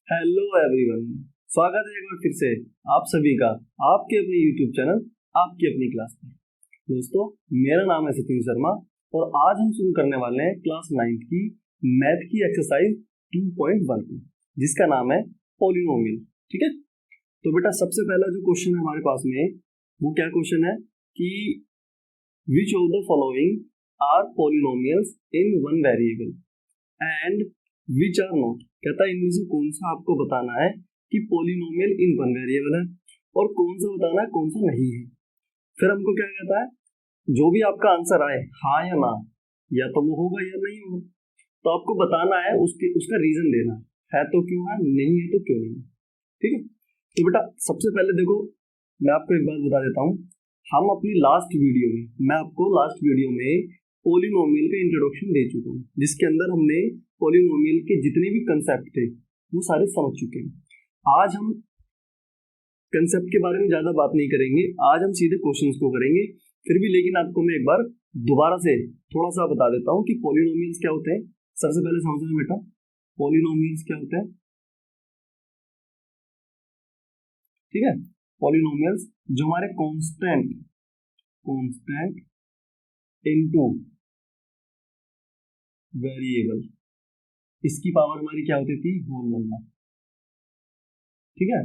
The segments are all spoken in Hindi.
हेलो एवरीवन, स्वागत है एक बार फिर से आप सभी का आपके अपने YouTube चैनल आपकी अपनी क्लास में। दोस्तों, मेरा नाम है सचिन शर्मा और आज हम शुरू करने वाले हैं क्लास 9th की मैथ की एक्सरसाइज 2.1 जिसका नाम है पॉलिनोमियल। ठीक है, तो बेटा सबसे पहला जो क्वेश्चन है हमारे पास में वो क्या क्वेश्चन है कि which of the following are polynomials in one variable and which are not. कहता है इनमें से कौन सा आपको बताना है कि पॉलिनोमियल इन वन वेरिएबल है और कौन सा बताना है कौन सा नहीं है। फिर हमको क्या कहता है, जो भी आपका आंसर आए हाँ या ना, या तो वो होगा या नहीं होगा, तो आपको बताना है उसका रीजन देना है तो क्यों है, नहीं है तो क्यों नहीं है। ठीक है, तो बेटा सबसे पहले देखो, मैं आपको एक बात बता देता हूँ। हम अपनी मैं आपको लास्ट वीडियो में पॉलिनोमियल का इंट्रोडक्शन दे चुका हूँ, जिसके अंदर हमने पॉलिनोमियल के जितने भी कंसेप्ट थे वो सारे समझ चुके हैं। आज हम कंसेप्ट के बारे में ज्यादा बात नहीं करेंगे, आज हम सीधे क्वेश्चंस को करेंगे। फिर भी लेकिन आपको मैं एक बार दोबारा से थोड़ा सा बता देता हूँ कि पॉलिनोमियल्स क्या होते हैं। सबसे पहले समझना बेटा, पॉलिनोमियल्स क्या होते हैं। ठीक है, पॉलिनोमियल्स जो हमारे कांस्टेंट इनटू वेरिएबल, इसकी पावर हमारी क्या होती थी, होल नंबर। ठीक है,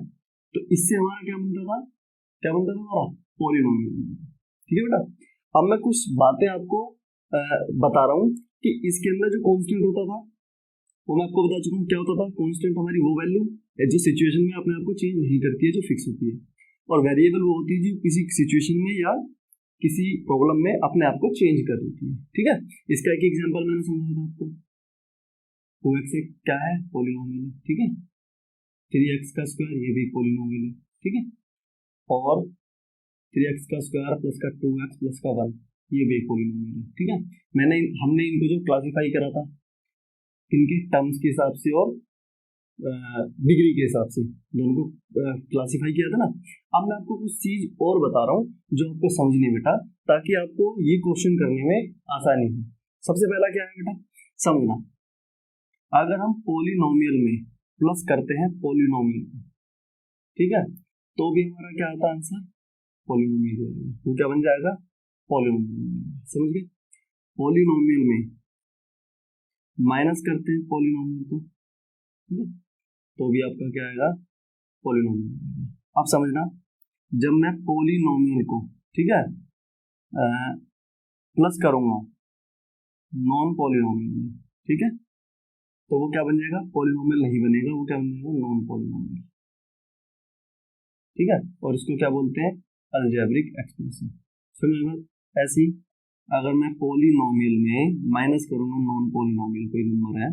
तो इससे हमारा क्या बनता था हमारा पॉलिनोमियल। ठीक है बेटा, अब मैं कुछ बातें आपको बता रहा हूँ कि इसके अंदर जो कांस्टेंट होता था वो मैं आपको बता चुका हूँ क्या होता था। कांस्टेंट हमारी वो वैल्यू है जो सिचुएशन में अपने आप को चेंज नहीं करती है, जो फिक्स होती है, और वेरिएबल वो होती है जो किसी सिचुएशन में या किसी प्रॉब्लम में अपने आप को चेंज कर देती है। ठीक है, इसका एक एग्जांपल मैंने समझाया था आपको। 2x क्या है, पॉलिनोमियल। ठीक है, 3x का स्क्वायर ये भी पॉलिनोमियल है। ठीक है, और 3x का स्क्वायर प्लस का 2x प्लस का 1 ये भी पॉलिनोमियल है। ठीक है, हमने इनको जो क्लासिफाई करा था इनके टर्म्स के हिसाब से और डिग्री के हिसाब से दोनों को क्लासिफाई किया था ना। अब मैं आपको कुछ चीज और बता रहा हूँ जो आपको समझनी बेटा, ताकि आपको ये क्वेश्चन करने में आसानी हो। सबसे पहला क्या है बेटा, समझना, अगर हम पॉलिनोमियल में प्लस करते हैं पॉलिनोमियल, ठीक है, तो भी हमारा क्या आता है आंसर, पॉलिनोमियल। तो क्या बन जाएगा, पॉलिनोमियल। समझ गए, पॉलिनोमियल में माइनस करते हैं पॉलिनोमियल को, ठीक है, तो भी आपका क्या आएगा, पॉलिनोमियल। अब समझना, जब मैं पॉलिनोमियल को, ठीक है, प्लस करूंगा नॉन पॉलिनोमियल, ठीक है, तो वो क्या बन जाएगा, पॉलिनोमियल नहीं बनेगा, वो क्या बन जाएगा, नॉन पॉलिनोमियल। ठीक है, और इसको क्या बोलते हैं, अलजेब्रिक एक्सप्रेशन। समझ, ऐसी अगर मैं पॉलिनोमियल में माइनस करूंगा नॉन पॉलिनोमियल कोई नंबर है,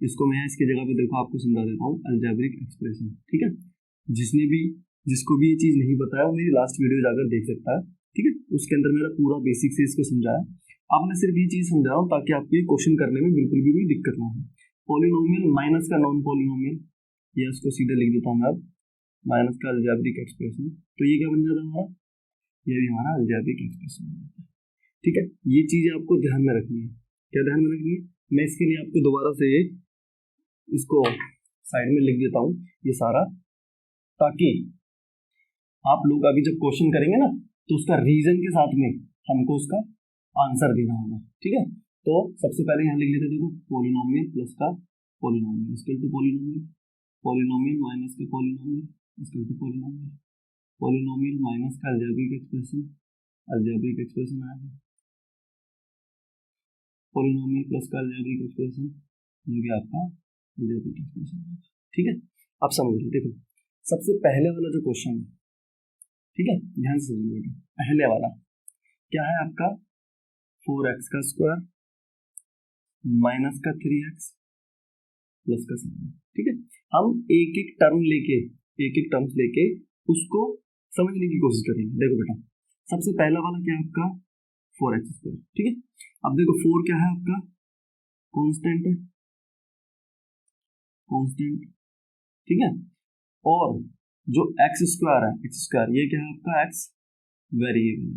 इसको मैं इसकी जगह पे देखो आपको समझा देता हूँ, अलजेब्रिक एक्सप्रेशन। ठीक है, जिसको भी ये चीज नहीं बताया वो मेरी लास्ट वीडियो जाकर देख सकता है। ठीक है, उसके अंदर मेरा पूरा बेसिक से इसको समझाया। अब मैं सिर्फ ये चीज समझा रहा हूँ ताकि आपको ये क्वेश्चन करने में बिल्कुल भी कोई दिक्कत ना हो। पॉलिनोमियल माइनस का नॉन पॉलिनोमियल, ये इसको सीधे लिख देता हूँ अब, माइनस का अलजेब्रिक एक्सप्रेशन, तो ये क्या बन जाता है हमारा, ये भी हमारा अलजेब्रिक एक्सप्रेशन बन जाता है। ठीक है, ये चीजें आपको ध्यान में रखनी है। क्या ध्यान में रखनी है, मैं इसके लिए आपको दोबारा से इसको साइड में लिख देता हूँ ये सारा, ताकि आप लोग अभी जब क्वेश्चन करेंगे ना तो उसका रीजन के साथ में हमको उसका आंसर देना होगा। ठीक है, तो सबसे पहले यहाँ लिख लेते हैं, देखो पॉलिनोमियल प्लस का polynomial equal to polynomial, polynomial minus का polynomial equal to polynomial, polynomial minus का अलजेब्रिक एक्सप्रेशन आया, पॉलिनोमियल प्लस का अलजेब्रिक एक्सप्रेशन, ये भी आपका अलजेब्रिक एक्सप्रेशन। ठीक है, अब समझ लो, देखो सबसे पहले वाला जो क्वेश्चन है, ठीक है, ध्यान से समझो बेटा, पहले वाला क्या है आपका, 4x का स्क्वायर माइनस का 3x प्लस का 7। ठीक है, हम एक एक टर्म्स लेके उसको समझने की कोशिश करेंगे। देखो बेटा, सबसे पहला वाला क्या है आपका, 4x स्क्वायर। ठीक है, अब देखो 4 क्या है आपका, कांस्टेंट है, कांस्टेंट। ठीक है, और जो एक्स स्क्वायर ये क्या है आपका, एक्स वेरिएबल।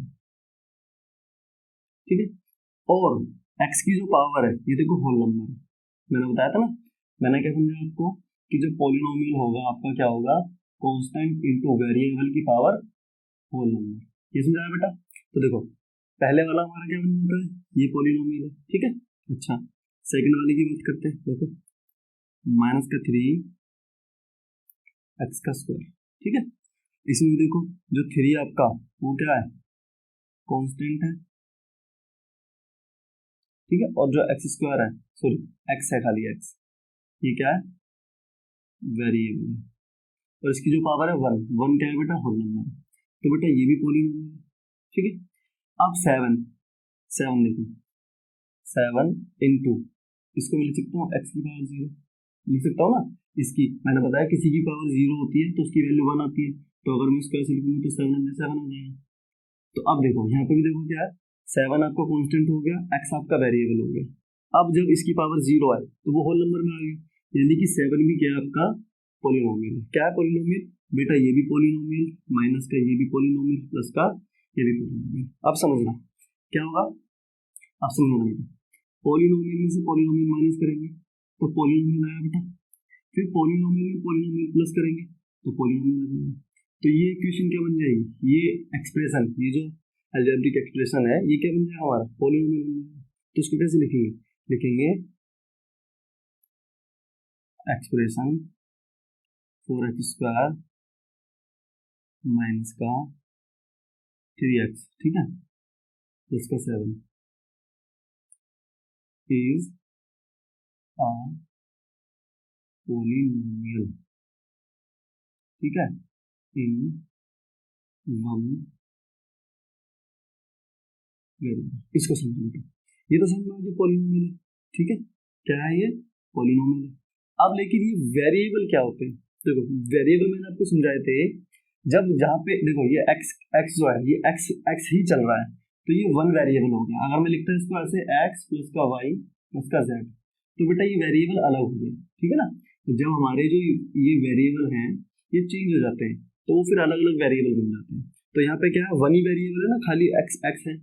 ठीक है, और एक्स की जो पावर है ये देखो होल नंबर है। मैंने बताया था ना, मैंने क्या समझा आपको, कि जो पॉलिनोमियल होगा आपका क्या होगा, कांस्टेंट इनटू वेरिएबल की पावर होल नंबर। ये समझाया बेटा? तो देखो पहले वाला हमारा क्या बन जाता है, ये पॉलिनोमियल है, ठीक है। अच्छा सेकंड वाले की बात करते हैं, देखो माइनस का 3 एक्स का स्क्वायर, ठीक है। इसमें भी देखो जो 3 आपका वो क्या है, कांस्टेंट है, ठीक है। और जो एक्स स्क्वायर है, सॉरी एक्स है, खाली एक्स, ये क्या है, वेरिएबल है। और इसकी जो पावर है 1, 1 क्या है बेटा, होल नंबर है। तो बेटा ये भी पॉलिनोमियल है, ठीक है। अब 7, 7 देखो 7 इंटू, इसको मैं लिख सकता हूँ एक्स की पावर 0, लिख सकता हूँ ना। इसकी मैंने बताया किसी की पावर 0 होती है तो उसकी वैल्यू 1 आती है, तो अगर मैं इसको ऐसे लिखूंगा तो 7 आ जाएगा। तो अब देखो यहाँ पे भी देखो क्या है, 7 आपका कांस्टेंट हो गया, एक्स आपका वेरिएबल हो गया। अब जब इसकी पावर 0 आए तो वो होल नंबर में आ गया, यानी कि 7 भी क्या है आपका पॉलिनोमियल है। क्या है पॉलिनोमियल बेटा, ये भी पॉलिनोमियल, माइनस का ये भी पॉलिनोमियल, प्लस का ये भी पॉलिनोमियल। अब समझना क्या होगा, अब समझना बेटा, पॉलिनोमियल में से पॉलिनोमियल माइनस करेंगे तो पॉलिनोमियल आया बेटा, फिर पॉलिनोमियल में पॉलिनोमियल प्लस करेंगे तो पॉलिनोमियल आ जाएगा। तो ये इक्वेशन क्या बन जाएगी, ये एक्सप्रेशन, ये जो अलजेब्रिक एक्सप्रेशन है ये क्या बन जाएगा हमारा, पॉलिनोमियल बन जाएगा। तो इसको कैसे लिखेंगे, लिखेंगे एक्सप्रेशन 4x स्क्वायर माइनस का 3x, ठीक है, प्लस का 7 इज अ पॉलिनोमियल, ठीक है, इन वन वेरिएबल। इसको समझो, ये तो समझ में पॉलिनोमियल है, ठीक है, क्या है ये, पॉलिनोमियल है। अब लेकिन ये वेरिएबल क्या होते हैं, देखो वेरिएबल मैंने आपको समझाए थे, जब जहाँ पे देखो ये एक्स एक्स जो है ये एक्स एक्स ही चल रहा है, तो ये वन वेरिएबल हो गया। अगर मैं लिखता हूँ इसको ऐसे एक्स प्लस का वाई प्लस का जेड, तो बेटा ये वेरिएबल अलग हो गए, ठीक है ना। तो जब हमारे जो ये वेरिएबल हैं ये चेंज हो जाते हैं तो वो फिर अलग अलग वेरिएबल बन जाते हैं। तो यहाँ पे क्या है, वन ही वेरिएबल है ना, खाली एक्स एक्स है,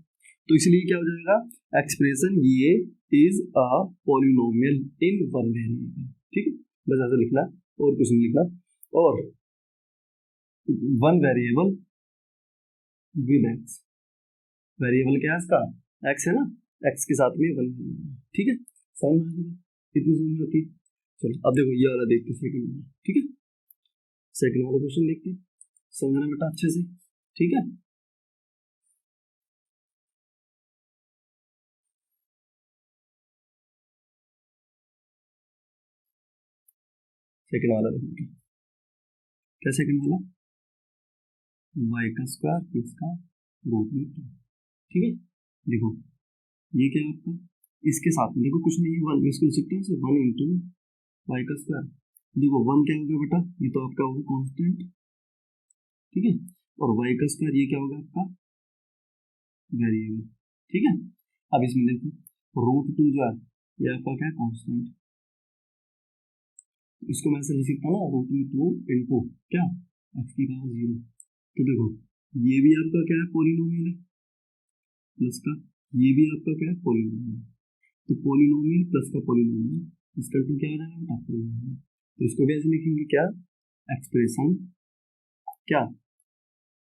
तो इसलिए क्या हो जाएगा, एक्सप्रेशन ये is a polynomial in one variable, ठीक है। बस ऐसा लिखना और कुछ नहीं लिखना। और one variable with x, variable क्या है इसका, एक्स है ना, एक्स के साथ में वन, ठीक है। समझ में आ गई, कितनी समझ में आती है। चलो अब देखो ये वाला देखते हैं सेकंड वाला, ठीक है, सेकंड वाला क्वेश्चन देखते हैं, समझना बेटा अच्छे से, ठीक है। सेकंड वाला देखो क्या, सेकंड वाला वाई का स्क्वायर प्लस का रूट में 2, ठीक है। देखो ये क्या है आपका, इसके साथ में देखो कुछ नहीं है, वन इसको लिख सकते हैं, वन इंटू वाई का स्क्वायर। देखो वन क्या होगा बेटा, ये तो आपका होगा कांस्टेंट, ठीक है, और वाई का स्क्वायर ये क्या होगा आपका वेरिएबल, ठीक है। अब इसमें देखो रूट 2 जो है ये आपका क्या है, कांस्टेंट, इसको मैं ऐसे लिख सकता हूँ ना, रूट 2 इंटू क्या, एक्स की पावर 0। तो देखो ये भी आपका क्या है, पॉलिनोमियल है, प्लस का ये भी आपका क्या है, पॉलिनोमियल। तो पॉलिनोमियल प्लस का पॉलिनोमियल इसका टू क्या हो जाएगा बेटा, पॉलिनोमियल। तो इसको भी ऐसे लिखेंगे क्या, एक्सप्रेशन क्या,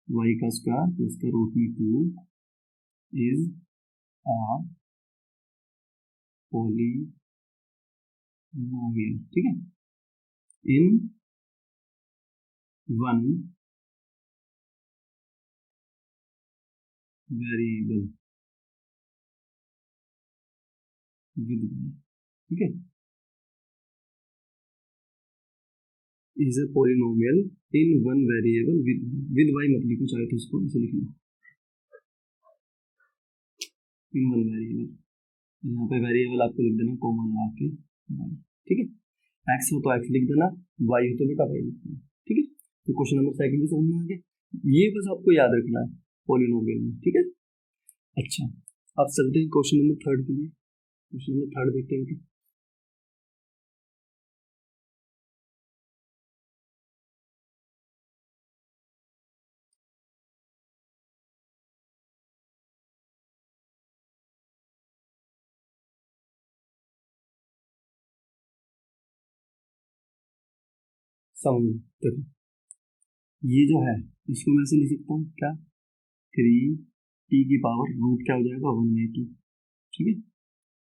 वाई का स्क्वायर प्लस का रूट 2 इज अ पॉलिनोमियल, ठीक है, इन वन वेरिएबल विद, ठीक है, is a polynomial in one variable with y मत लिखो, चाहे तो इसको ऐसे लिखना, इन वन वेरिएबल, यहाँ पे वेरिएबल आपको लिख देना कॉमन लगा के, ठीक है। एक्स हो तो एक्स लिख देना, वाई हो तो बेटा वाई लिख देना, ठीक है। तो क्वेश्चन नंबर सेकंड भी समझ में आ गया, ये बस आपको याद रखना है पॉलिनोमियल में, ठीक है। अच्छा अब चलते हैं क्वेश्चन नंबर थर्ड के लिए, क्वेश्चन नंबर थर्ड देखते हैं। समझो देखो, ये जो है इसको मैं ऐसे लिख सकता हूँ क्या, 3t की पावर रूट क्या हो जाएगा 1/2, ठीक है,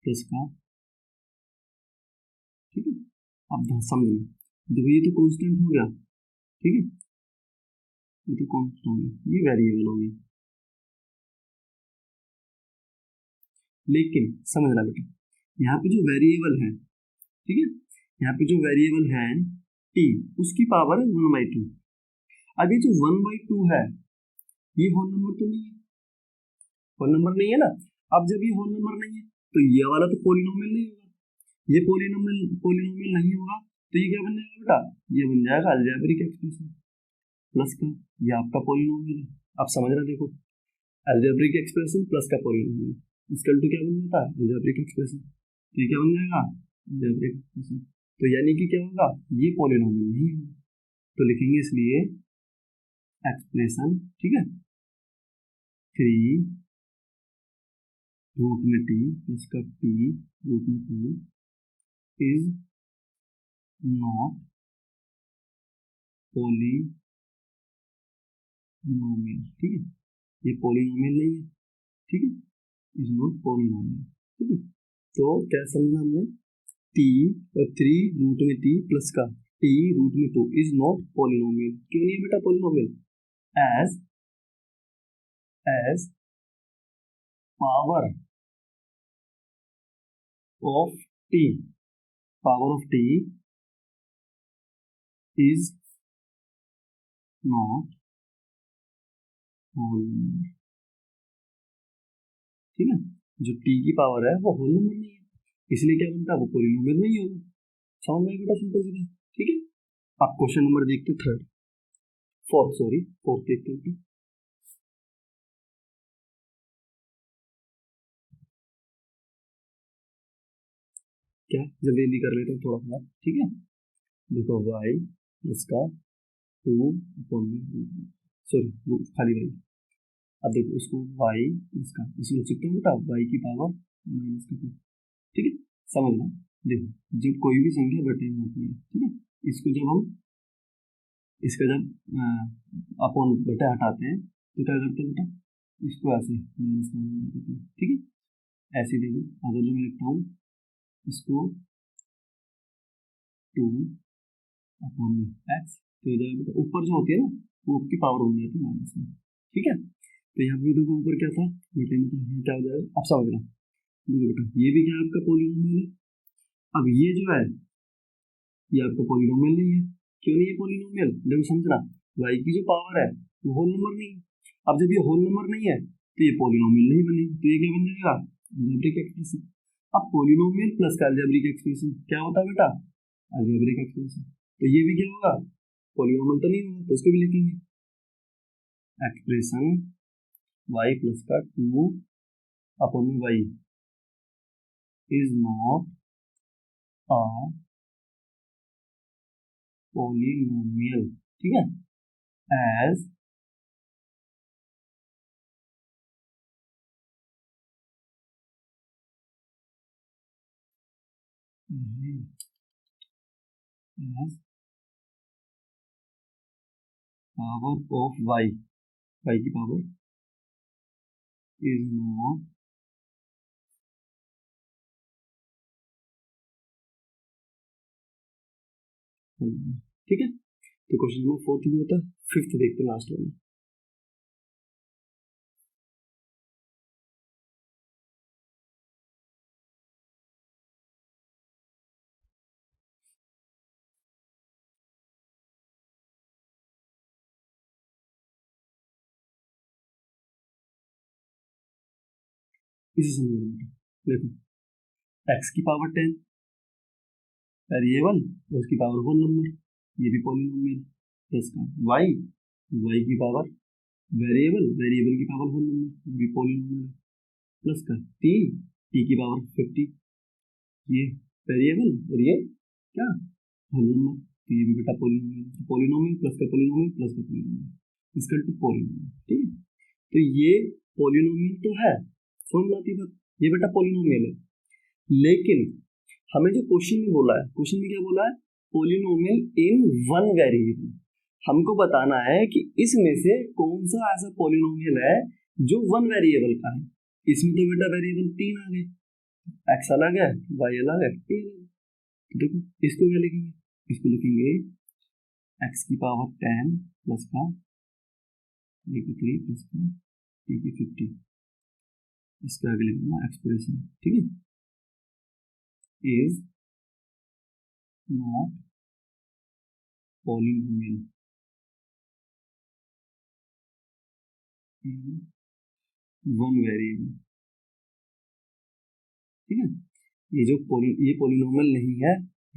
प्लस का, ठीक है। अब समझो देखो ये तो कांस्टेंट हो गया, ठीक है, ये तो कांस्टेंट हो गया, ये वेरिएबल हो गया। लेकिन समझना बेटा, यहाँ पे जो वेरिएबल है, ठीक है, यहाँ पे जो वेरिएबल है t, उसकी पावर है 1/2। अब ये जो 1/2 है ये होल नंबर तो नहीं है, होल नंबर नहीं है ना। अब जब ये होल नंबर नहीं है तो ये वाला तो पॉलिनोमियल नहीं होगा, ये पॉलिनोमियल नहीं होगा, तो ये क्या बन जाएगा बेटा, ये बन जाएगा अलजेब्रिक एक्सप्रेशन प्लस का, ये आपका पॉलिनोमियल है। आप समझ रहे देखो, अलजेब्रिक एक्सप्रेशन प्लस का पॉलिनोमियल इसका टू क्या बन जाता है, अलजेब्रिक एक्सप्रेशन। तो ये क्या बन जाएगा, अलजेब्रिक एक्सप्रेशन। तो यानी कि क्या होगा, ये पॉलिनोमियल नहीं होगा, तो लिखेंगे इसलिए एक्सप्रेशन, ठीक है, 3 रूट में t प्लस का t रूट में 2 इज नॉट पॉलिनोमियल, ठीक है, ये पॉलिनोमियल नहीं है, ठीक है, इज नॉट पॉलिनोमियल, ठीक है। तो क्या समझना हमने, t 3 रूट में t प्लस का t रूट में 2 इज नॉट पॉलिनोमियल। क्यों नहीं है बेटा polynomial, as power of t, power of t is not whole number, ठीक है, जो t की पावर है वो होल नंबर नहीं है, इसलिए क्या बनता है, वो पॉलिनोमियल नहीं होगा। समझ में बेटा, सिंपल सीधा, ठीक है। आप क्वेश्चन नंबर देखते फोर्थ देखते हैं, क्या जल्दी जल्दी कर लेते हैं थोड़ा थोड़ा, ठीक है। देखो y प्लस का 2 सॉरी खाली y, अब देखो उसको y प्लस का, इसमें लिख सकते हो बेटा y की पावर माइनस का 2, ठीक है। समझना देखो, जब कोई भी संख्या बटे में होती है, ठीक है, इसको जब हम इसका जब अपन बटे हटाते हैं तो क्या करते हैं बेटा, इसको ऐसे माइनस का देते हैं, ठीक है। ऐसे देखो, अगर जो मैं लिखता हूँ इसको 2 अपॉन में एक्स, तो हो जाएगा बेटा, ऊपर जो होती है ना वो की पावर बन जाती है माइनस में, ठीक है। तो यहाँ पे देखो ऊपर क्या था, बटे में, तो यहाँ क्या हो जाएगा, अब समझना देखो बेटा, ये भी क्या आपका पॉलिनोमियल है। अब ये जो है ये आपका पॉलिनोमियल नहीं है, क्यों नहीं है पॉलिनोमियल, देखो समझना, y की जो पावर है वो होल नंबर नहीं है। अब जब ये होल नंबर नहीं है तो ये पॉलिनोमियल नहीं बनेगी, तो ये क्या बन जाएगा, अलजेब्रिक एक्सप्रेशन। अब पॉलिनोमियल प्लस का अलजेब्रिक एक्सप्रेशन क्या होता है बेटा, अलजेब्रिक एक्सप्रेशन। तो ये भी क्या होगा, पॉलिनोमियल तो नहीं होगा, तो उसको भी लिखेंगे एक्सप्रेशन y प्लस का 2 अपॉन में y is not a polynomial, ठीक है, as as power of y की पावर इज नॉट, ठीक है। तो क्वेश्चन नंबर 4 भी होता है, 5th देखते हैं लास्ट वाला। इसे समझो, देखो x की पावर 10 वेरिएबल, उसकी पावर होल नंबर, ये भी पॉलिनोमियल, प्लस का y की पावर वेरिएबल की पावर होल नंबर, ये भी पॉलिनोमियल, प्लस का t की पावर 50, ये वेरिएबल और ये क्या होल नंबर, तो ये भी बेटा पॉलिनोमियल, पॉलिनोमियल प्लस का पॉलिनोमियल प्लस का पॉलिनोमियल इसका टू पॉलिनोमियल, ठीक है। तो ये पॉलिनोमियल तो है, समझ में आती बात, ये बेटा पॉलिनोमियल है। लेकिन हमें जो क्वेश्चन में बोला है, क्वेश्चन में क्या बोला है, पोलिनोमियल इन वन वेरिएबल। हमको बताना है कि इसमें से कौन सा ऐसा पोलिनोमियल है जो वन वेरिएबल का है। इसमें तो बेटा वेरिएबल 3 आ गए, एक्स अलग है, वाई अलग है, टी अलग है। देखो इसको क्या लिखेंगे, इसको लिखेंगे एक्स की पावर 10 प्लस का ए की 3 प्लस का टी की 50, इसका आगे लिखना एक्सप्रेशन, ठीक है, is not polynomial in one variable, ठीक है। ये पोलिनोमियल नहीं है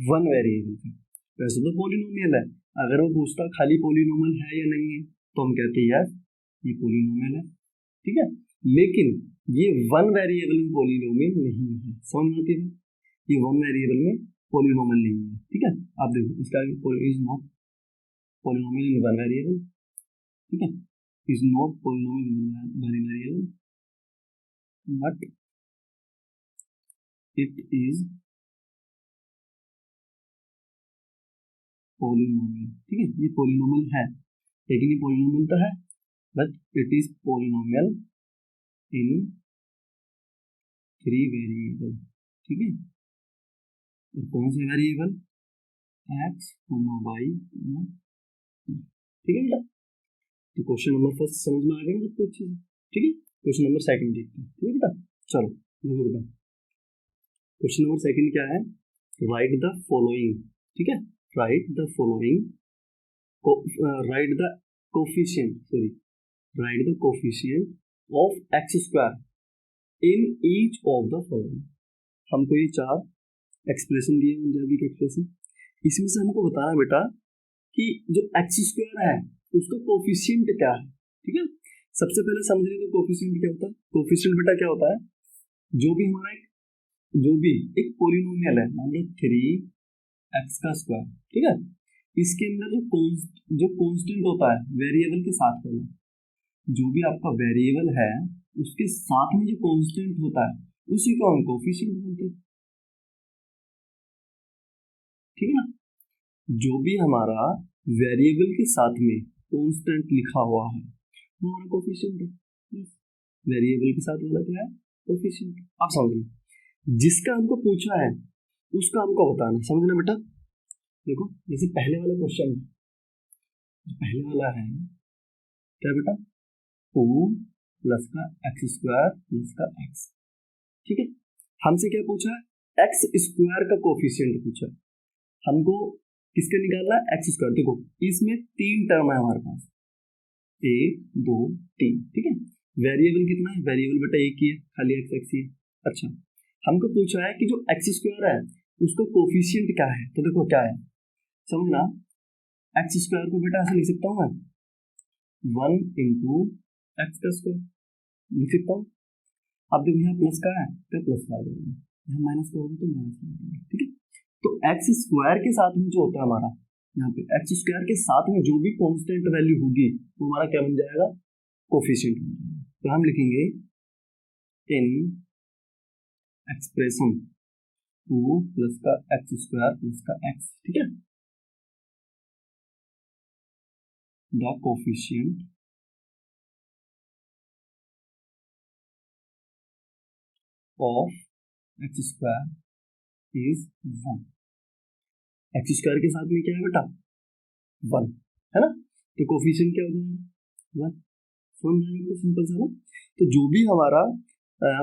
वन वेरिएबल का। वैसे तो पोलिनोमियल है, अगर वो पूछता खाली पोलिनोमियल है या नहीं है तो हम कहते हैं यस ये पोलिनोमियल है, ठीक है। लेकिन ये वन वेरिएबल में पोलिनोमियल नहीं है, समझ में आती है, ये वन वेरिएबल में पोलिनोमियल नहीं है, ठीक है। आप देखो इसका is not polynomial in one variable, ठीक है, is not polynomial in one variable but it is polynomial, ठीक है। ये पोलिनोमियल है, लेकिन ये पोलिनोमियल तो है but it is polynomial in 3 variable, ठीक है। और कौन से वेरिएबल, एक्स, वाई, ठीक है बेटा। तो क्वेश्चन नंबर फर्स्ट समझ में आ गया ना सबको अच्छे से, ठीक है। क्वेश्चन नंबर सेकंड देखते हैं, ठीक है बेटा। चलो देखो बेटा, क्वेश्चन नंबर सेकंड क्या है, राइट द फॉलोइंग, ठीक है, right the following, right the coefficient, sorry, right the coefficient of x square in each of the following. हमको ये 4 एक्सप्रेशन दिए हैं, जैविक एक्सप्रेशन, इसमें से हमको बताना बेटा कि जो एक्स स्क्वायर है उसका कोफिशिएंट क्या है, ठीक है। सबसे पहले समझ लें तो कोफिशिएंट क्या होता है। कोफिशिएंट बेटा क्या होता है, जो भी हमारा एक पोलिनोमियल है, मान लो 3x का स्क्वायर, ठीक है, इसके अंदर जो कांस्टेंट होता है वेरिएबल के साथ वाला, जो भी आपका वेरिएबल है उसके साथ में जो कांस्टेंट होता है उसी को हम कोफिशिएंट बोलते हैं, ठीक है ना। जो भी हमारा वेरिएबल के साथ में कांस्टेंट लिखा हुआ है वो हमारा कोफिशिएंट है। वेरिएबल के साथ वाला क्या है, कोफिशिएंट। आप समझ, जिसका हमको पूछा है उसका हमको बताना, समझना बेटा। देखो जैसे पहले वाला क्वेश्चन, पहले वाला है क्या बेटा, 2 प्लस का एक्स स्क्वायर प्लस का एक्स, ठीक है। हमसे क्या पूछा है, एक्स स्क्वायर का कोफिशिएंट पूछा है हमको, किसका निकालना है, एक्स स्क्वायर। देखो इसमें 3 टर्म है हमारे पास, 1 2 3, ठीक है। वेरिएबल कितना है, वेरिएबल बेटा एक ही है, खाली एक्स एक्स ही है। अच्छा, हमको पूछा है कि जो एक्स स्क्वायर है उसका कोफिशिएंट क्या है, तो देखो क्या है, समझना, एक्स स्क्वायर को बेटा ऐसे लिख सकता हूँ मैं, 1 इंटू एक्स का स्क्वायर लिख सकता हूँ। अब देखो यहाँ प्लस का है तो प्लस का आ जाएगा, यहाँ माइनस का होगा तो माइनस का आ जाएगा, ठीक है। तो एक्स स्क्वायर के साथ में जो होता है हमारा, यहाँ पे एक्स स्क्वायर के साथ में जो भी कांस्टेंट वैल्यू होगी वो हमारा क्या बन जाएगा, कोफिशिएंट बन जाएगा। तो हम लिखेंगे इन एक्सप्रेशन 2 प्लस का एक्स स्क्वायर प्लस का एक्स, ठीक है, the coefficient of x square is 1। X square के साथ में क्या है बेटा, 1 है ना, तो कोफिशिएंट क्या हो जाएगा, 1। समझ में आएगा, सिंपल सा ना। तो जो भी हमारा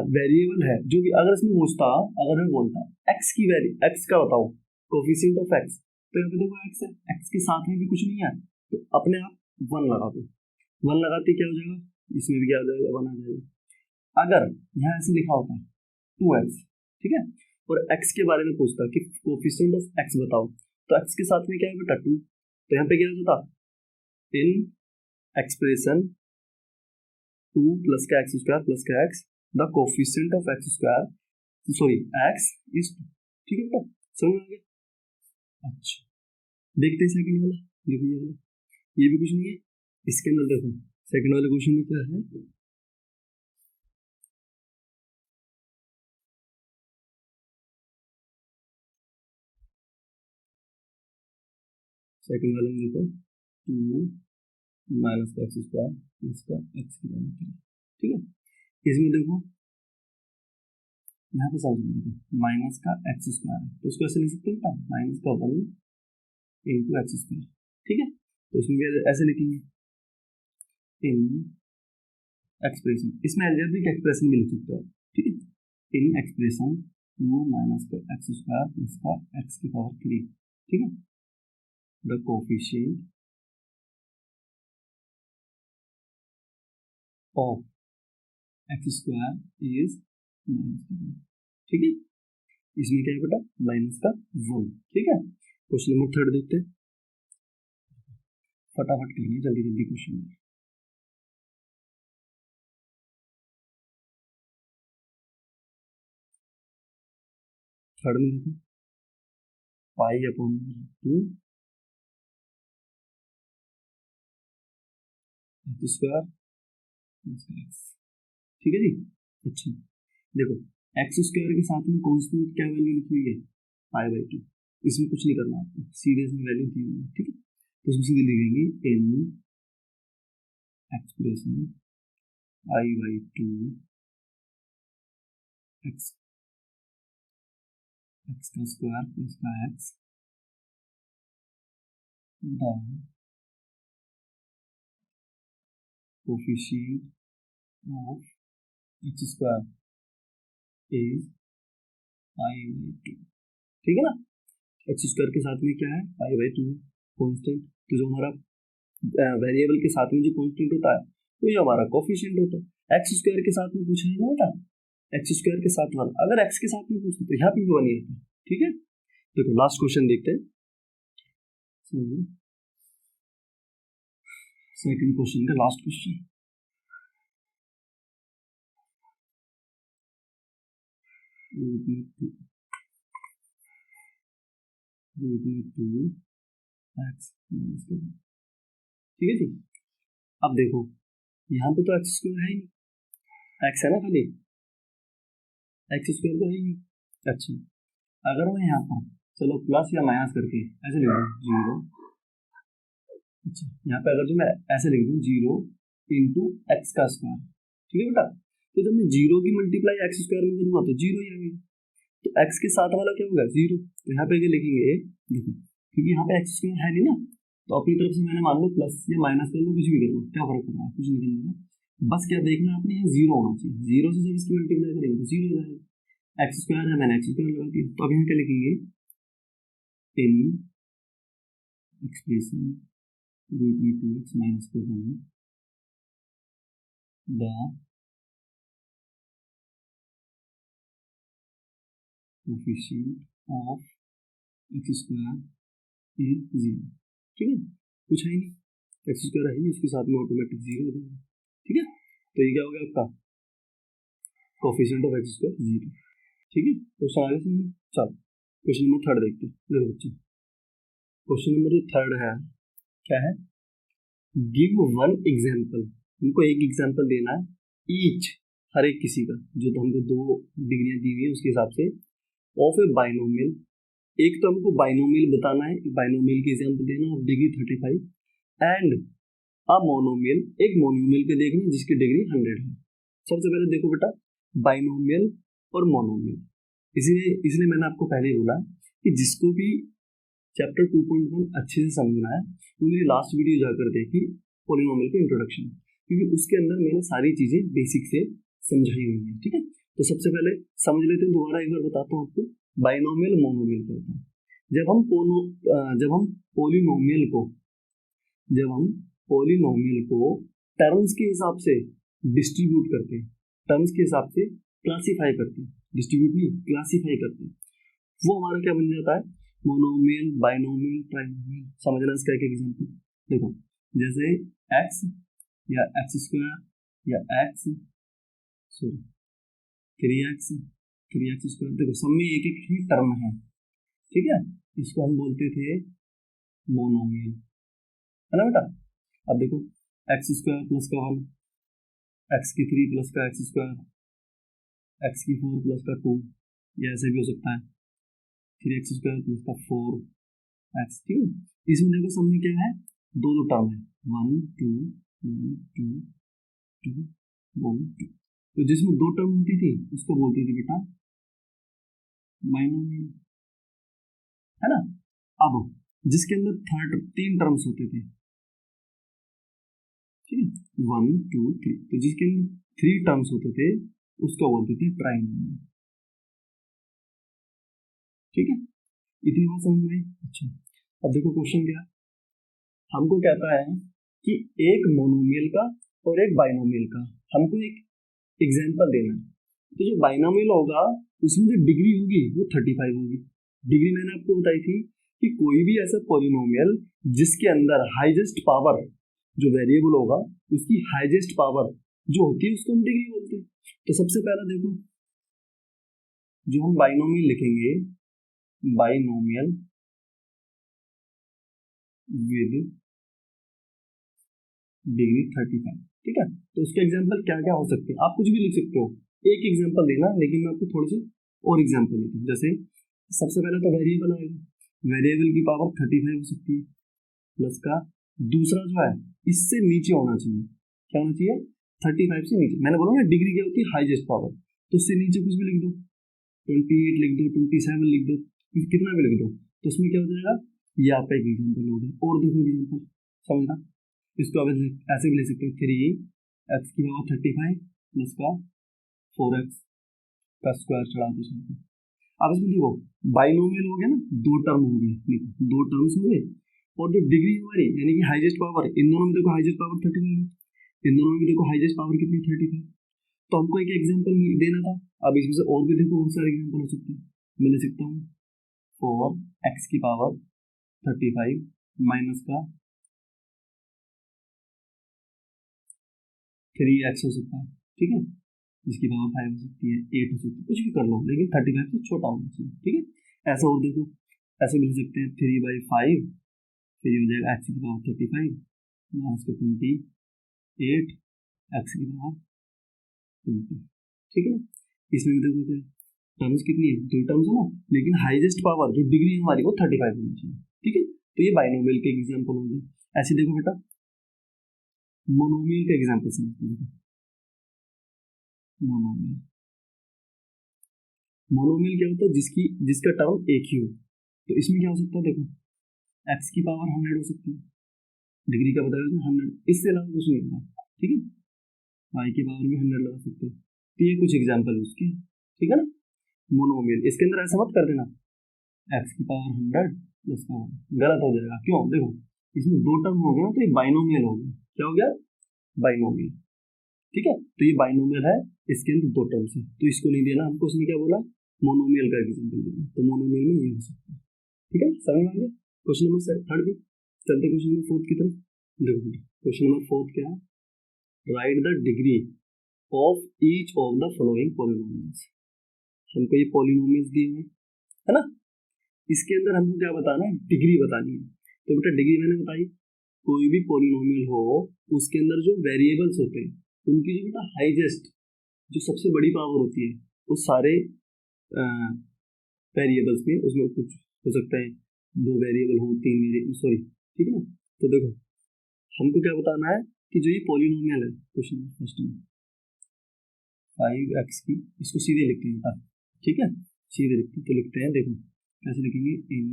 वेरिएबल है, जो भी अगर इसमें पूछता, अगर मैं बोलता एक्स की वैल्यू, एक्स का बताओ कोफिशिएंट ऑफ एक्स, तो यहाँ पे देखो एक्स है, एक्स के साथ में भी कुछ नहीं है तो अपने आप 1 लगा दो, 1 लगाते क्या हो जाएगा, इसमें भी क्या हो जाएगा, 1 आ जाएगा। अगर यहाँ ऐसे लिखा होता 2x, ठीक है, और x के बारे में पूछता कि कोफिशिएंट ऑफ x बताओ, तो x के साथ में क्या है बेटा 2, तो यहाँ पे क्या होता, इन एक्सप्रेशन 2 प्लस का एक्स स्क्वायर प्लस का x, the coefficient of x square, sorry x is 2, ठीक है बेटा, समझ में आ गया। अच्छा देखते हैं सेकंड वाला, देखो ये वाला, ये भी कुछ नहीं है, इसके अंदर देखो सेकंड वाले क्वेश्चन में क्या है, सेकंड वाले में देखो 2 माइनस का एक्स स्क्वायर प्लस का एक्स की पावर 3, ठीक है। इसमें देखो यहाँ पे समझ देखो माइनस का एक्स स्क्वायर है तो उसको ऐसे लिख सकते हैं माइनस का 1 इंटू एक्स स्क्वायर, ठीक है। तो इसमें ऐसे लिखेंगे इन एक्सप्रेशन, इसमें अलजेब्रिक एक्सप्रेशन भी लिख सकते हो, ठीक है। इन एक्सप्रेशन 2 माइनस का एक्स स्क्वायर प्लस का एक्स की पावर 3, ठीक है। The coefficient of x square is -1, ठीक है। इसमें क्या है बेटा -1, ठीक है। क्वेश्चन नंबर 3 देखते हैं, फटाफट करेंगे जल्दी जल्दी क्वेश्चन। थर्ड में देखो pi upon 2 x square plus x, ठीक है जी। अच्छा देखो एक्स स्क्वायर के साथ में कांस्टेंट क्या वैल्यू लिखी हुई है पाई/2, इसमें कुछ नहीं करना आपको, सीधे इसमें वैल्यू दी हुई है, ठीक है। तो इसमें सीधे लिखेंगे इन एक्सप्रेशन पाई/2 एक्स का स्क्वायर प्लस का x the coefficient of x square is पाई/2, ठीक है ना। एक्स स्क्वायर के साथ में क्या है पाई/2 कांस्टेंट, तो जो हमारा वेरिएबल के साथ में जो कांस्टेंट होता है वो ये हमारा कोफिशिएंट होता है। एक्स स्क्वायर के साथ में पूछा है ना बेटा, एक्स स्क्वायर के साथ 1, अगर एक्स के साथ में पूछते तो यहाँ पे भी 1 ही आता है, ठीक है। देखो लास्ट क्वेश्चन देखते हैं, सेकंड क्वेश्चन का लास्ट क्वेश्चन, ठीक है जी। अब देखो यहाँ पे तो एक्स स्क्वायर है ही, एक्स है ना खाली, एक्स स्क्वायर तो है ही नहीं। अच्छा अगर मैं यहाँ पर चलो प्लस या माइनस करके ऐसे लिख दूँ 0, अच्छा यहाँ पे अगर जो मैं ऐसे लिख दूँ 0 इंटू एक्स का स्क्वायर, ठीक है बेटा। तो जब मैं 0 की मल्टीप्लाई एक्स स्क्वायर में करूँगा तो 0 ही आ गया, तो एक्स के साथ वाला क्या होगा 0, तो यहाँ पे लिखेंगे देखो क्योंकि यहाँ पे एक्स स्क्वायर है नहीं ना, तो अपनी तरफ से मैंने मान लो प्लस या माइनस कर लो, कुछ भी कर लो, क्या फर्क पड़ रहा है, कुछ नहीं करने का, बस क्या देखना है आपने यहाँ 0 होना चाहिए, 0 से जब इसकी मल्टीप्लाई करेंगे तो 0 हो जाएगा। एक्स स्क्वायर है मैंने एक्स स्क्वायर लगा दिया, तो अब यहाँ क्या लिखेंगे इन एक्सप्रेशन √2x माइनस कर देंगे the coefficient of x square is 0, ठीक है। कुछ है ही नहीं, एक्स स्क्वायर है ही, इसके साथ में ऑटोमेटिक 0 हो जाएगा, ठीक है। तो ये क्या हो गया आपका कोफिशिएंट ऑफ एक्स स्क्वायर 0, ठीक है। क्वेश्चन आगे से चलो क्वेश्चन नंबर 3 देखते हैं। देखो बच्चे क्वेश्चन नंबर जो 3 है क्या है, गिव 1 एग्जाम्पल, हमको एक एग्जाम्पल देना है ईच, हर एक किसी का, जो तो हमको 2 डिग्रियां दी हुई है उसके हिसाब से, ऑफ ए बाइनोमियल, एक तो हमको बाइनोमियल बताना है, बाइनोमियल की एग्जाम्पल देना of degree 35 and a monomial, एक मोनोमियल के देखना जिसकी डिग्री 100 है। सबसे पहले देखो बेटा बाइनोमियल और मोनोमियल, इसलिए मैंने आपको पहले ही बोला कि जिसको भी चैप्टर 2.1 अच्छे से समझना है वो मेरी लास्ट वीडियो जाकर देखी पॉलिनोमियल का इंट्रोडक्शन, क्योंकि उसके अंदर मैंने सारी चीजें बेसिक से समझाई हुई है, ठीक है। तो सबसे पहले समझ लेते हैं, दोबारा एक बार बताता हूँ आपको बाइनोमियल मोनोमियल क्या होता है। जब हम पोलिनोमियल को जब हम पॉलिनोमियल को टर्म्स के हिसाब से डिस्ट्रीब्यूट करते हैं, टर्म्स के हिसाब से क्लासिफाई करते हैं, डिस्ट्रीब्यूट नहीं क्लासिफाई करते हैं, वो हमारा क्या बन जाता है मोनोमियल, बाइनोमियल, ट्राइनोमियल। समझना इसका एक एग्जांपल देखो, जैसे x या एक्स स्क्वायर या x सॉरी 3x स्क्वायर, देखो सब में एक एक ही टर्म है, ठीक है। इसको हम बोलते थे मोनोमियल, है ना बेटा। अब देखो एक्स स्क्वायर प्लस का 1, एक्स की 3 प्लस का एक्स स्क्वायर, एक्स की 4 प्लस का 2, या ऐसे भी हो सकता है 3x स्क्वायर प्लस का 4 एक्स, ठीक है। इसमें देखो सब में क्या है, दो दो टर्म है, 1 2 1 2 2 1 2। तो जिसमें दो टर्म होती थी उसको बोलते थे बेटा बाइनोमियल, है ना। अब जिसके अंदर थर्ड तीन टर्म्स होते थे, ठीक है, 1 2 3, तो जिसके अंदर थ्री टर्म्स होते थे उसको बोलते थे ट्राइनोमियल, ठीक है। इतनी बात समझ में आई? अच्छा, अब देखो क्वेश्चन क्या है, हमको कहता है कि एक मोनोमियल का और एक बाइनोमियल का हमको एक एग्जांपल देना है। तो जो बाइनोमियल होगा उसमें जो डिग्री होगी वो 35 होगी। डिग्री मैंने आपको बताई थी कि कोई भी ऐसा पॉलिनोमियल जिसके अंदर हाईएस्ट पावर जो वेरिएबल होगा उसकी हाईएस्ट पावर जो होती है उसको हम डिग्री बोलते हैं। तो सबसे पहला देखो, जो हम बाइनोमियल लिखेंगे, बाइनोमियल विद डिग्री 35, ठीक है। तो उसके एग्जांपल क्या क्या हो सकते हैं, आप कुछ भी लिख सकते हो, एक एग्जांपल देना, लेकिन मैं आपको थोड़े से और एग्जांपल देता हूँ। जैसे सबसे पहले तो वेरिएबल आएगा, वेरिएबल की पावर 35 हो सकती है, प्लस का दूसरा जो है इससे नीचे होना चाहिए, क्या होना चाहिए, 35 से नीचे। मैंने बोला ना डिग्री क्या होती है, हाईएस्ट पावर, तो उससे नीचे कुछ भी लिख दो, 28 लिख दो, 27 लिख दो, कितना भी लिख दो, तो उसमें क्या हो जाएगा, ये आपका एक एग्जाम्पल हो गया। और देखो एग्जाम्पल, समझना, इसको अब ऐसे भी ले सकते हैं, 3 एक्स की पावर 35 प्लस का 4x का स्क्वायर चढ़ा दो सकते। अब इसमें देखो बाइनोमियल हो गया ना, दो टर्म हो गए, देखो दो टर्म्स हो गए, और जो डिग्री हमारी यानी कि हाईएस्ट पावर, इन दोनों में देखो हाईएस्ट पावर 35 है, इन दोनों में देखो हाईएस्ट पावर कितनी 35। तो हमको एक एग्जांपल देना था। अब इसमें से और भी देखो बहुत सारे एग्जांपल हो सकते हैं, मैं ले सकता हूँ 4x की पावर 35 माइनस का 3x हो सकता है, ठीक है, जिसकी पावर 5 हो सकती है, 8 हो सकती है, कुछ भी कर लो, लेकिन 35 से छोटा होना चाहिए, ठीक है। ऐसा और देखो, ऐसे मिल सकते हैं 3/5, फिर ये हो जाएगा एक्स की पावर 35 माइनस का 28 एक्स की पावर 20, ठीक है ना। इसमें भी देखो क्या टर्म्स कितनी है, दो टर्म्स है ना, लेकिन हाईएस्ट पावर जो डिग्री हमारी वो 35 होनी चाहिए, ठीक है। तो ये बाइनोमियल के एग्जाम्पल होंगे। ऐसे देखो बेटा मोनोमियल का एग्जाम्पल समझते हैं। मोनोमियल, मोनोमियल क्या होता है, जिसका टर्म एक ही हो। तो इसमें क्या हो सकता है, देखो एक्स की पावर 100 हो सकती है, डिग्री का बताया था 100, इससे अलावा कुछ नहीं होता, ठीक है। वाई की पावर भी 100 लगा सकते हैं। तो ये कुछ एग्जाम्पल है उसके, ठीक है ना। मोनोमियल, इसके अंदर ऐसा मत कर देना एक्स की पावर 100 प्लस का, गलत हो जाएगा। क्यों, देखो इसमें दो टर्म हो गया तो ये बाइनोमियल हो गया, क्या हो गया, बाइनोमियल, ठीक है। तो ये बाइनोमियल है, इसके अंदर दो टर्म्स है, तो इसको नहीं देना हमको, उसने क्या बोला, मोनोमियल का एग्जाम्पल देना। तो मोनोमियल में ये हो सकता है, ठीक है, समझ में आ गया। क्वेश्चन नंबर 3 भी चलते, क्वेश्चन नंबर 4 की तरफ। देखो क्वेश्चन नंबर 4 क्या है, right the degree of each of the following polynomials. हमको ये पॉलिनोमियल्स दिए हैं, है ना, इसके अंदर हमको क्या बताना है, डिग्री बतानी है। तो बेटा डिग्री मैंने बताई, कोई भी पॉलिनोमियल हो उसके अंदर जो वेरिएबल्स होते हैं उनकी जो बेटा हाईएस्ट जो सबसे बड़ी पावर होती है, वो सारे वेरिएबल्स में उसमें कुछ हो सकता है, दो वेरिएबल हो, तीन वेरिएबल, सॉरी, ठीक है ना। तो देखो हमको क्या बताना है कि जो ये पॉलिनोमियल है, क्वेश्चन फर्स्ट में 5x की, इसको सीधे लिखते हैं, ठीक है, सीधे लिखते हैं। तो लिखते हैं, देखो कैसे लिखेंगे, इन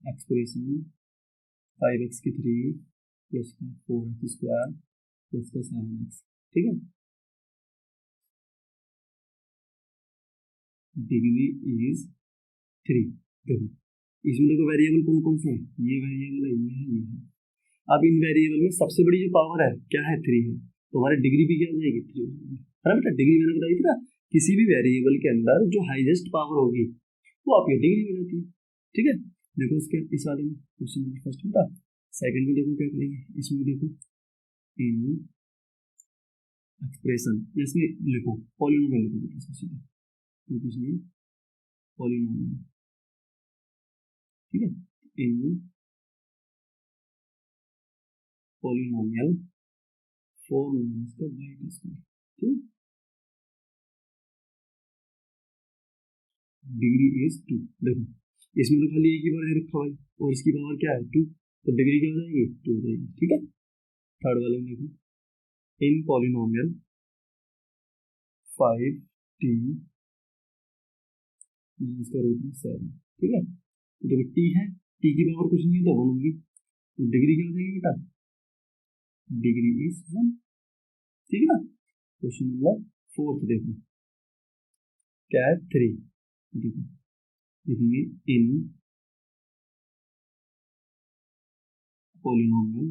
एक्सप्रेशन 5x की 3 प्लस का 4x स्क्वायर प्लस का 7x, ठीक है, डिग्री इज 3। देखो इसमें देखो वेरिएबल कौन कौन से हैं, ये वेरिएबल है, ये है, ये है। अब इन वेरिएबल में सबसे बड़ी जो पावर है क्या है, 3 है, तो हमारी डिग्री भी क्या हो जाएगी, 3 हो जाएगी, है ना बेटा। डिग्री मैंने बताई थी ना, किसी भी वेरिएबल के अंदर जो हाईएस्ट पावर होगी वो आपकी डिग्री हो जाती है, ठीक है। देखो इसके इस वाले में क्वेश्चन नंबर फर्स्ट में था, सेकंड में देखो क्या करेंगे, इसमें देखो इन एक्सप्रेशन, इसमें लिखो पॉलिनोमियल लिखो बेटा सबसे सीधे, क्योंकि इसमें पॉलिनोमियल, ठीक है, इन पॉलिनोमियल 4 माइनस का वाई का स्क्वायर, ठीक है, डिग्री इज 2। देखो इसमें तो खाली एक ही बार रखा हुआ है और इसकी पावर क्या है 2, तो डिग्री क्या हो जाएगी 2 हो जाएगी। ठीक है, थर्ड वाले में देखो, इन पॉलिनोमियल 5t इसका रूट 7। ठीक है, तो देखो t है, t की पावर कुछ नहीं है तो 1 होगी, तो डिग्री क्या हो जाएगी बेटा, डिग्री इज 1। ठीक है ना, क्वेश्चन नंबर 4 देखो, क्या है 3, देखो लिखेंगे इन पॉलिनोमियल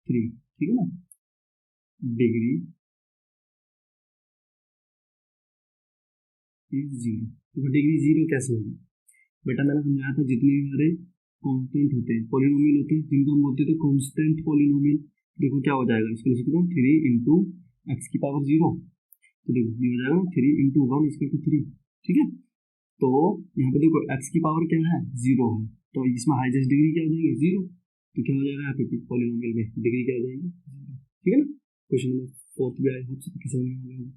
3। ठीक है ना, डिग्री इज 0। तो डिग्री 0 कैसे होगी बेटा, मैंने समझाया था जितने भी हमारे कांस्टेंट होते हैं, पॉलिनोमियल होते हैं, जिनको हम बोलते थे कांस्टेंट पॉलिनोमियल, देखो क्या हो जाएगा, इसको लिख सकता हूँ 3 इंटू एक्स की पावर 0, तो देखो ये हो जाएगा 3 इंटू 1 इसके टू 3। ठीक है, तो यहाँ पे देखो एक्स की पावर क्या है 0 है, तो इसमें हाईएस्ट डिग्री क्या हो जाएगी 0, तो क्या हो जाएगा यहाँ पे पॉलिनोमियल में डिग्री क्या हो जाएगी 0। ठीक है ना, क्वेश्चन नंबर 4 भी आई होप सबके समझ में आ गया होगा।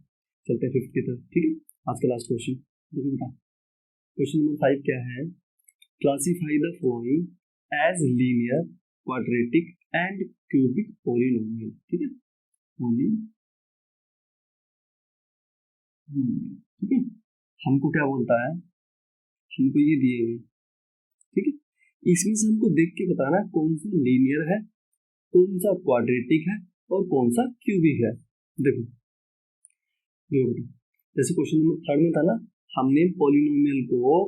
चलते हैं 5th की तरफ। ठीक है, आज का लास्ट क्वेश्चन देखो बेटा, क्वेश्चन नंबर 5 क्या है, classify the following as linear, quadratic and cubic polynomial. ठीक है, पॉलिनोमियल। ठीक है, हमको क्या बोलता है, हमको ये दिए हुए। ठीक है, इसमें से हमको देख के बताना है कौन सा लीनियर है, कौन सा क्वाड्रेटिक है और कौन सा क्यूबिक है। देखो देखो बेटा, जैसे क्वेश्चन नंबर 3 में था ना, हमने पॉलिनोमियल को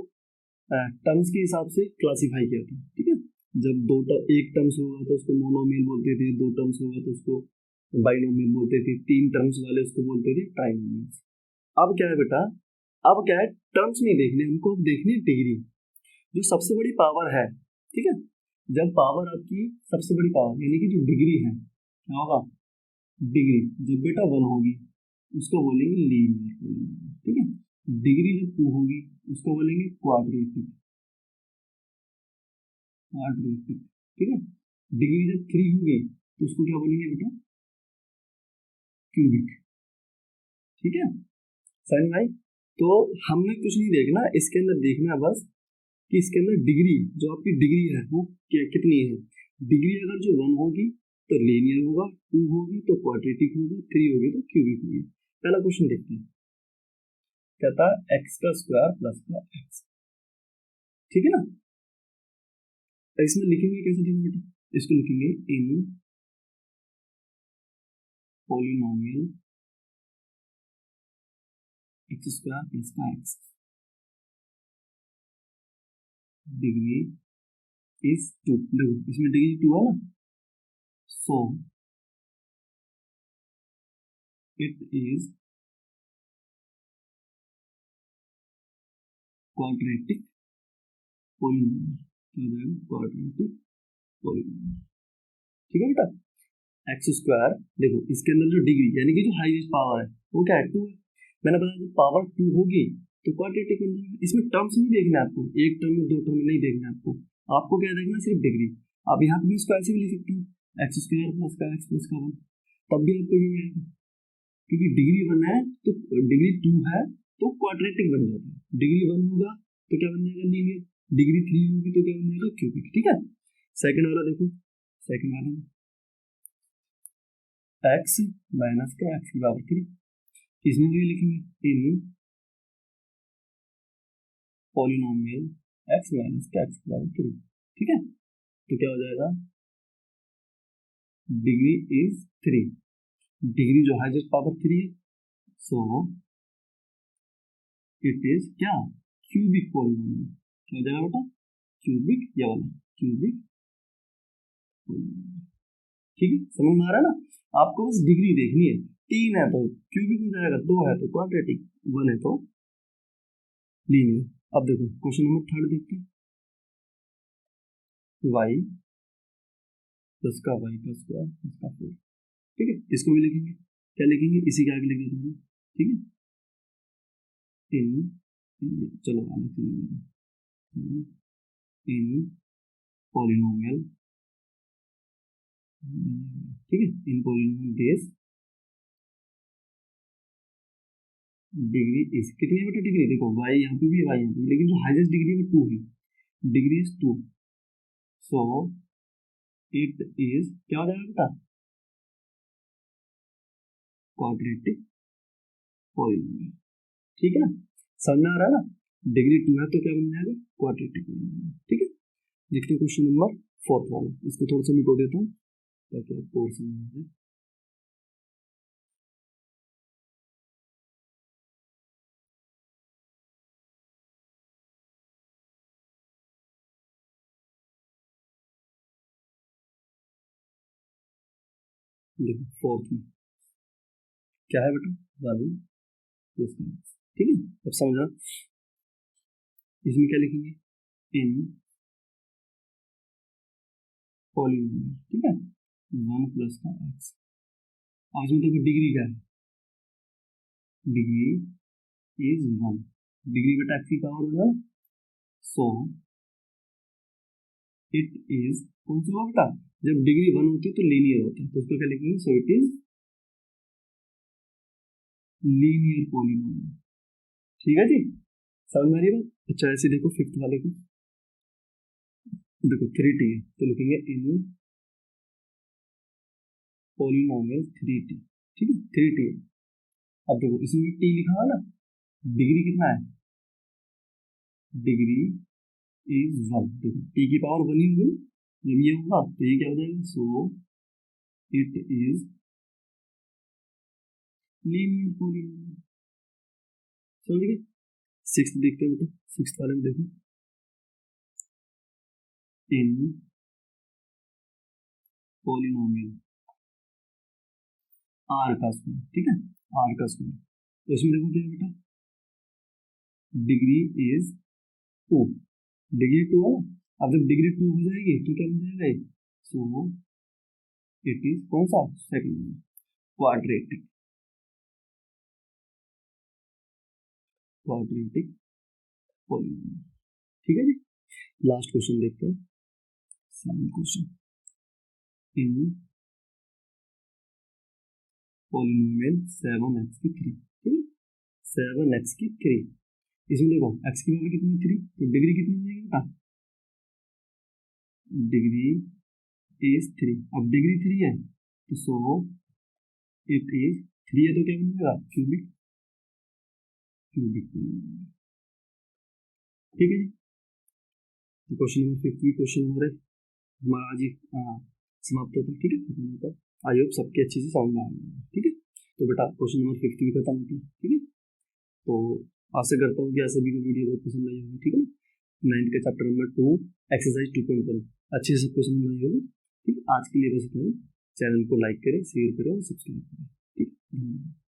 टर्म्स के हिसाब से क्लासिफाई किया था। ठीक है, जब एक टर्म्स होगा तो उसको मोनोमियल बोलते थे, 2 टर्म्स होगा तो उसको बाइनोमियल बोलते थे, 3 टर्म्स वाले उसको बोलते थे ट्राइनोमियल। अब क्या है बेटा, अब क्या है, टर्म्स नहीं देखने हमको, अब देखनी डिग्री, जो सबसे बड़ी पावर है। ठीक है, जब पावर आपकी सबसे बड़ी पावर यानी कि जो डिग्री है, क्या होगा डिग्री, जब बेटा 1 होगी उसको बोलेंगे लीनियर। ठीक है, डिग्री जब 2 होगी उसको बोलेंगे क्वाड्रेटिक। क्वाड्रेटिक। ठीक है, डिग्री जब 3 होगी तो उसको क्या बोलेंगे बेटा, क्यूबिक। ठीक है, समझ में आई। तो हमने कुछ नहीं देखना, इसके अंदर देखना बस कि इसके अंदर डिग्री, जो आपकी डिग्री है वो कितनी है। डिग्री अगर जो 1 होगी तो लीनियर होगा, 2 होगी तो क्वाड्रेटिक होगा, 3 होगी तो क्यूबिक होगी। पहला क्वेश्चन देखते हैं, कहता है एक्स का स्क्वायर प्लस का एक्स। ठीक है ना, तो इसमें लिखेंगे कैसे देंगे बेटा, इसको लिखेंगे इन पॉलिनोमियल एक्स स्क्वायर प्लस का एक्स, डिग्री इज 2। देखो इसमें डिग्री 2 है ना, so it is quadratic polynomial. क्या हो जाएगा, क्वाड्रेटिक पॉलिनोमियल। ठीक है बेटा, एक्स स्क्वायर, देखो इसके अंदर जो डिग्री यानी कि जो हाईएस्ट पावर है वो क्या है 2 है। मैंने बताया जब पावर 2 होगी तो क्वाड्रेटिक बन जाएगा। इसमें टर्म्स नहीं देखना है आपको, एक टर्म में 2 टर्म में नहीं देखना है आपको, आपको क्या देखना है सिर्फ डिग्री। अब यहाँ पे मैं इसको ऐसे भी लिख सकता हूँ एक्स स्क्वायर प्लस का एक्स प्लस का 1, तब भी आपको यही आएगा, क्योंकि डिग्री 1 है तो डिग्री 2 है तो क्वाड्रेटिक बन जाता है, डिग्री 1 होगा तो क्या बन जाएगा लीनियर, डिग्री 3 होगी तो क्या बन जाएगा क्यूबिक। ठीक है, सेकंड वाला देखो, सेकंड वाला एक्स माइनस का एक्स की पावर 3, इसमें भी लिखेंगे इन पॉलिनोमियल एक्स माइनस का एक्स की पावर 3। ठीक है, तो क्या हो जाएगा, डिग्री इज 3, डिग्री जो है जस्ट पावर 3 है, सो इट इज क्या क्यूबिक पॉलिनोमियल। क्या हो जाएगा बेटा, क्यूबिक, ये वाला क्यूबिक पॉलिनोमियल। ठीक है, समझ में आ रहा है ना, आपको बस डिग्री देखनी है, 3 है तो क्यूबिक हो जाएगा, 2 है तो क्वाड्रेटिक, 1 है तो लीनियर। अब देखो क्वेश्चन नंबर 3 देखते हैं, y प्लस का वाई का स्क्वायर प्लस का 4। ठीक है, इसको भी लिखेंगे, क्या लिखेंगे, इसी के आगे लिख देता हूँ। ठीक है, इन, चलो इन पॉलिनोमियल, ठीक है, इन पॉलिनोमियल बेस डिग्री इज कितनी है बेटा, डिग्री देखो y यहाँ पे भी है y यहाँ पे, लेकिन जो हाईएस्ट डिग्री है वो 2 है, degree is 2, so it is क्या हो जाएगा बेटा, क्वाड्रेटिक पॉलिनोमियल। ठीक है, समझ में आ रहा है ना, डिग्री 2 है तो क्या बन जाएगा, क्वाड्रेटिक पॉलिनोमियल। ठीक है, देखते हैं क्वेश्चन नंबर 4 वाला, इसको थोड़ा सा मिटो देता हूँ ताकि आपको और समझ में आए। देखो फोर्थ में क्या है बेटा, वैल्यू प्लस माइनस। ठीक है, अब समझना, इसमें क्या लिखेंगे, इन पॉलिनोमियल। ठीक है, 1 प्लस का एक्स। अब इसमें देखो डिग्री क्या है, डिग्री इज 1, डिग्री बेटा एक्स की पावर होगा, सो इट इज कौन सा होगा बेटा, जब डिग्री 1 होती है तो लीनियर होता है, तो उसको क्या लिखेंगे, so it is linear polynomial. ठीक है जी, समझ में आ रही है बात। अच्छा ऐसे देखो फिफ्थ वाले को, देखो 3t है तो लिखेंगे इन पॉलिनोमियल 3t। ठीक है, 3t है। अब देखो इसमें t लिखा हुआ ना, डिग्री कितना है, डिग्री इज 1, देखो t की पावर 1 ही होगी, जब ये होगा तो ये क्या हो जाएगा, so it is linear polynomial. समझ गए। सिक्स्थ देखते हैं बेटा, सिक्स्थ वाले में देखो, इन पॉलिनोमियल आर का स्क्वायर। ठीक है, आर का स्क्वायर, तो इसमें देखो क्या है बेटा, डिग्री इज 2, डिग्री 2 है, अब जब डिग्री 2 हो जाएगी तो क्या बन जाएगा, सो इट इज कौन सा, सेकंड क्वाड्रेटिक, क्वाड्रेटिक पॉलिनोमियल। ठीक है जी, लास्ट क्वेश्चन देखते हैं, सेवन क्वेश्चन, इन पॉलिनोमियल 7x की 3। ठीक है, 7x की 3, इसमें देखो x की वैल्यू कितनी, 3, तो डिग्री कितनी हो जाएगी बेटा, डिग्री इज 3, अब डिग्री 3 है तो सो इट इज 3 है तो क्या बन जाएगा, क्यूबिक, क्यूबिक। ठीक है जी, तो क्वेश्चन नंबर 5 भी क्वेश्चन हमारे हमारा आज ही समाप्त होता है। ठीक है, खत्म होता है, आई होप सबके अच्छे से समझ में आ गया। ठीक है, तो बेटा क्वेश्चन नंबर 5 भी खत्म होता है। ठीक है, तो आशा करता हूँ कि आप सभी को वीडियो बहुत पसंद आई होगी। ठीक है, 9th का चैप्टर नंबर 2 एक्सरसाइज 2.1 अच्छे से सबको समझ में आई होगी। ठीक है, आज के लिए बस इतना ही, चैनल को लाइक करें, शेयर करें और सब्सक्राइब करें। ठीक है, धन्यवाद।